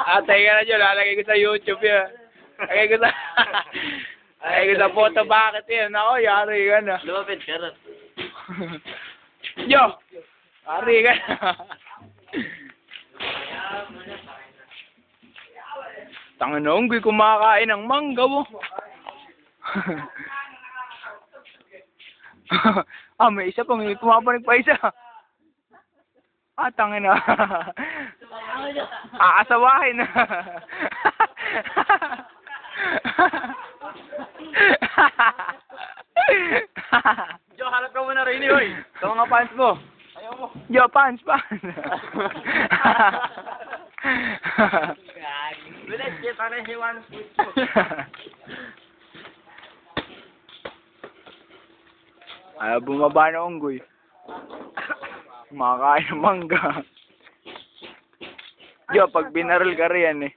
Teka na dyan, lalagay ko sa YouTube yan. Lagay ko sa... Lagay ko sa photo bucket yan. Ako, yari ka na. Lumapit ka na. Yo! Yari ka na. Tanga na, unggoy kumakain ng mangga mo. May isa pang pumapanig pa isa. Tanga na. Aasawahin na. Jo, harap ka muna rin, hoy. Sa mga fans mo. Ayaw mo. Yo, pants. Bilis, get on he wants with Bumaba na unggoy. Kumakain ng mangga. Yo, pag binaril ka riyan eh.